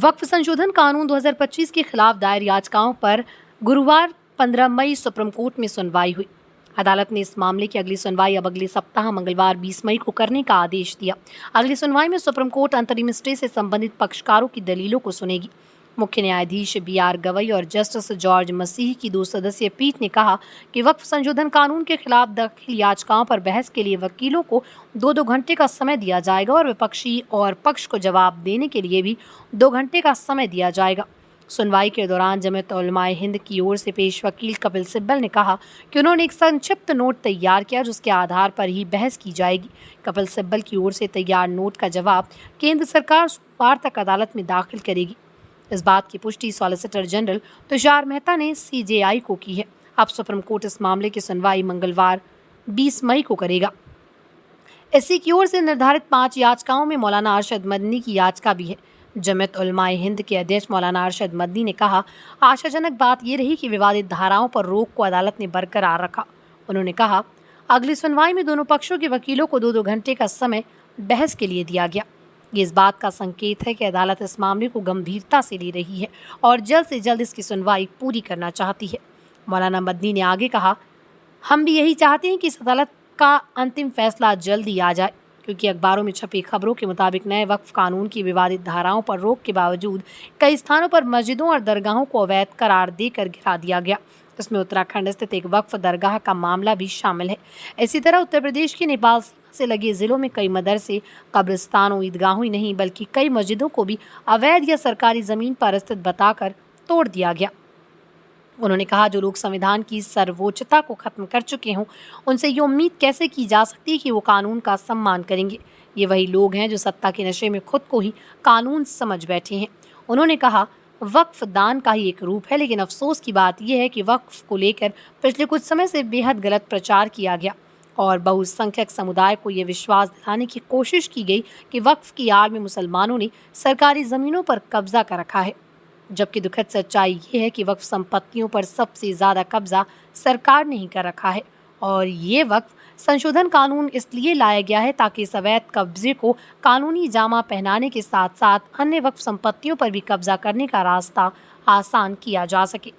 वक्फ संशोधन कानून 2025 के खिलाफ दायर याचिकाओं पर गुरुवार 15 मई सुप्रीम कोर्ट में सुनवाई हुई। अदालत ने इस मामले की अगली सुनवाई अब अगले सप्ताह मंगलवार 20 मई को करने का आदेश दिया। अगली सुनवाई में सुप्रीम कोर्ट अंतरिम स्टे से संबंधित पक्षकारों की दलीलों को सुनेगी। मुख्य न्यायाधीश BR गवई और जस्टिस जॉर्ज मसीह की 2 सदस्यीय पीठ ने कहा कि वक्फ संशोधन कानून के खिलाफ दाखिल याचिकाओं पर बहस के लिए वकीलों को 2-2 घंटे का समय दिया जाएगा और विपक्षी और पक्ष को जवाब देने के लिए भी 2 घंटे का समय दिया जाएगा। सुनवाई के दौरान जमीयत उलमाए हिंद की ओर से पेश वकील कपिल सिब्बल ने कहा कि उन्होंने एक संक्षिप्त नोट तैयार किया जिसके आधार पर ही बहस की जाएगी। कपिल सिब्बल की ओर से तैयार नोट का जवाब केंद्र सरकार सोमवार तक अदालत में दाखिल करेगी। इस बात की पुष्टि सॉलिसिटर जनरल तुषार मेहता ने CJI को की है। अब सुप्रीम कोर्ट इस मामले की सुनवाई मंगलवार 20 मई को करेगा। SC की ओर से निर्धारित 5 याचिकाओं में मौलाना अरशद मदनी की याचिका भी है। जमीयत उलमाए हिंद के अध्यक्ष मौलाना अरशद मदनी ने कहा, आशाजनक बात यह रही कि विवादित धाराओं पर रोक को अदालत ने बरकरार रखा। उन्होंने कहा, अगली सुनवाई में दोनों पक्षों के वकीलों को 2-2 घंटे का समय बहस के लिए दिया गया। ये इस बात का संकेत है कि अदालत इस मामले को गंभीरता से ले रही है और जल्द से जल्द इसकी सुनवाई पूरी करना चाहती है। मौलाना मदनी ने आगे कहा, हम भी यही चाहते हैं कि इस अदालत का अंतिम फैसला जल्द ही आ जाए, क्योंकि अखबारों में छपी खबरों के मुताबिक नए वक्फ कानून की विवादित धाराओं पर रोक के बावजूद कई स्थानों पर मस्जिदों और दरगाहों को अवैध करार देकर गिरा दिया गया। इसमें उत्तराखंड स्थित एक वक्फ दरगाह का मामला भी शामिल है। इसी तरह उत्तर प्रदेश के नेपाल सीमा से लगे जिलों में कई मदरसे, कब्रिस्तानों, ईदगाहों ही नहीं बल्कि कई मस्जिदों को भी अवैध या सरकारी जमीन पर स्थित बताकर तोड़ दिया गया। उन्होंने कहा, जो लोग संविधान की सर्वोच्चता को खत्म कर चुके हों, उनसे ये उम्मीद कैसे की जा सकती है कि वो कानून का सम्मान करेंगे। ये वही लोग हैं जो सत्ता के नशे में खुद को ही कानून समझ बैठे हैं। उन्होंने कहा, वक्फ दान का ही एक रूप है, लेकिन अफसोस की बात यह है कि वक्फ को लेकर पिछले कुछ समय से बेहद गलत प्रचार किया गया और बहुसंख्यक समुदाय को ये विश्वास दिलाने की कोशिश की गई कि वक्फ की आड़ में मुसलमानों ने सरकारी ज़मीनों पर कब्जा कर रखा है, जबकि दुखद सच्चाई ये है कि वक्फ संपत्तियों पर सबसे ज़्यादा कब्जा सरकार ने ही कर रखा है। और ये वक्फ संशोधन कानून इसलिए लाया गया है ताकि इस अवैध कब्जे को कानूनी जामा पहनाने के साथ साथ अन्य वक्फ संपत्तियों पर भी कब्जा करने का रास्ता आसान किया जा सके।